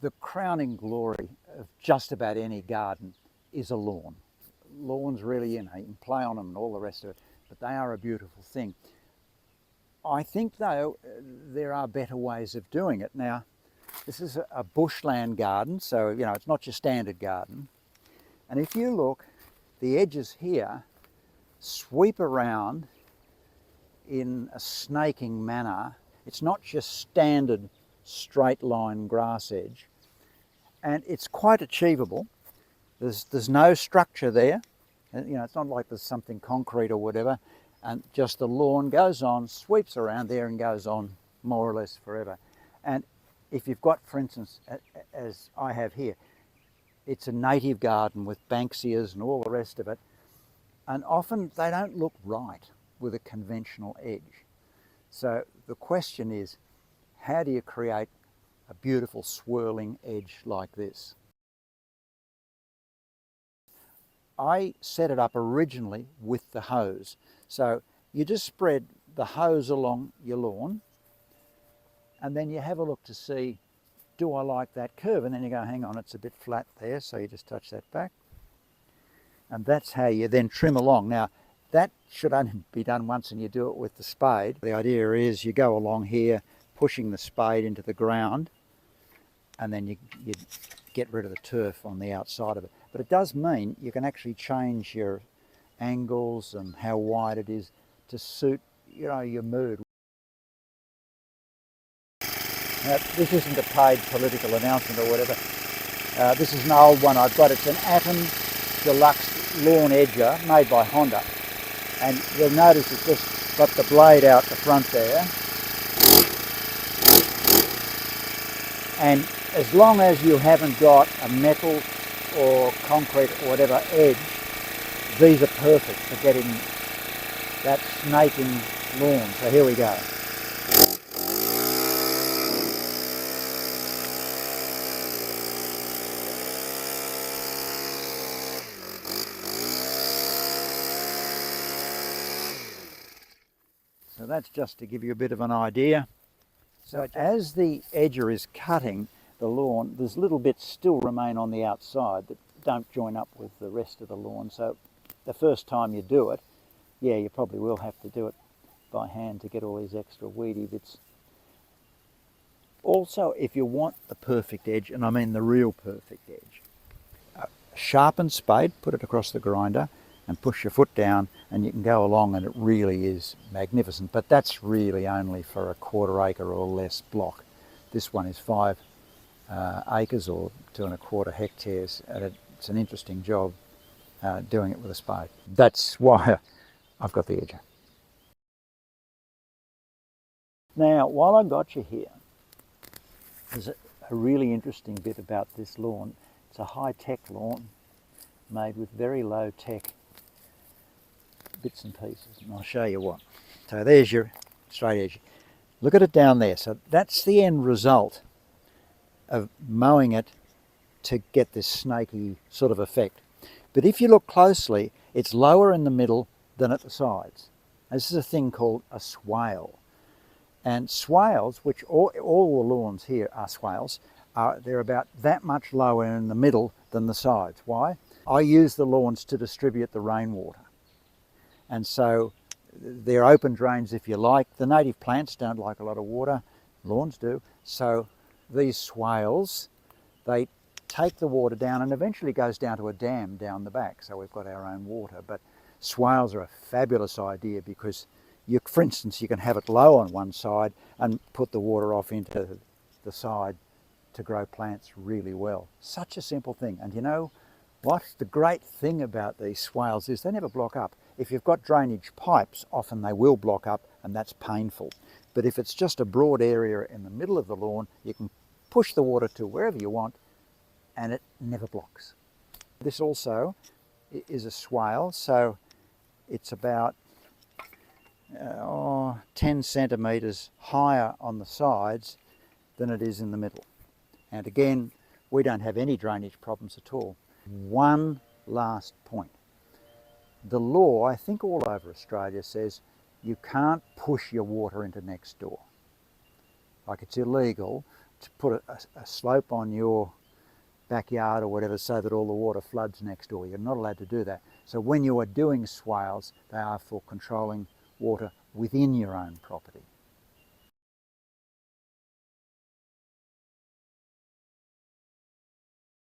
The crowning glory of just about any garden is a lawn. Lawns really, you can play on them and all the rest of it, but they are a beautiful thing. I think though there are better ways of doing it. Now, this is a bushland garden, so it's not your standard garden. And if you look, the edges here sweep around in a snaking manner. It's not just standard straight line grass edge, and it's quite achievable. There's no structure there, it's not like there's something concrete or whatever, and just the lawn goes on, sweeps around there and goes on more or less forever. And if you've got, for instance, as I have here, it's a native garden with banksias and all the rest of it, and often they don't look right with a conventional edge. So the question is, how do you create a beautiful swirling edge like this? I set it up originally with the hose. So you just spread the hose along your lawn, and then you have a look to see, do I like that curve? And then you go, hang on, it's a bit flat there, so you just touch that back. And that's how you then trim along. Now, that should only be done once, and you do it with the spade. The idea is you go along here, pushing the spade into the ground, and then you get rid of the turf on the outside of it. But it does mean you can actually change your angles and how wide it is to suit your mood. Now, this isn't a paid political announcement or whatever. This is an old one I've got. It's an Atom Deluxe Lawn Edger made by Honda. And you'll notice it's just got the blade out the front there. And as long as you haven't got a metal or concrete or whatever edge, these are perfect for getting that snaking lawn. So here we go. So that's just to give you a bit of an idea. So as the edger is cutting the lawn, there's little bits still remain on the outside that don't join up with the rest of the lawn. So the first time you do it, you probably will have to do it by hand to get all these extra weedy bits. Also, if you want the perfect edge, and I mean the real perfect edge, a sharpened spade, put it across the grinder and push your foot down, and you can go along, and it really is magnificent. But that's really only for a 1/4 acre or less block. This one is 5 acres or 2 1/4 hectares, and it's an interesting job doing it with a spade. That's why I've got the edger. Now, while I've got you here, there's a really interesting bit about this lawn. It's a high-tech lawn made with very low-tech bits and pieces, and I'll show you what. So there's your straight edge. Look at it down there. So that's the end result of mowing it to get this snaky sort of effect. But if you look closely, it's lower in the middle than at the sides. This is a thing called a swale. And swales, which all the lawns here are swales, they're about that much lower in the middle than the sides. Why? I use the lawns to distribute the rainwater. And so they're open drains if you like. The native plants don't like a lot of water, lawns do. So these swales, they take the water down, and eventually goes down to a dam down the back. So we've got our own water. But swales are a fabulous idea because, for instance, you can have it low on one side and put the water off into the side to grow plants really well. Such a simple thing. And you know what? The great thing about these swales is they never block up. If you've got drainage pipes, often they will block up, and that's painful. But if it's just a broad area in the middle of the lawn, you can push the water to wherever you want, and it never blocks. This also is a swale, so it's about 10 centimetres higher on the sides than it is in the middle. And again, we don't have any drainage problems at all. One last point. The law, I think all over Australia, says you can't push your water into next door. Like, it's illegal, to put a slope on your backyard or whatever so that all the water floods next door. You're not allowed to do that. So when you are doing swales, they are for controlling water within your own property.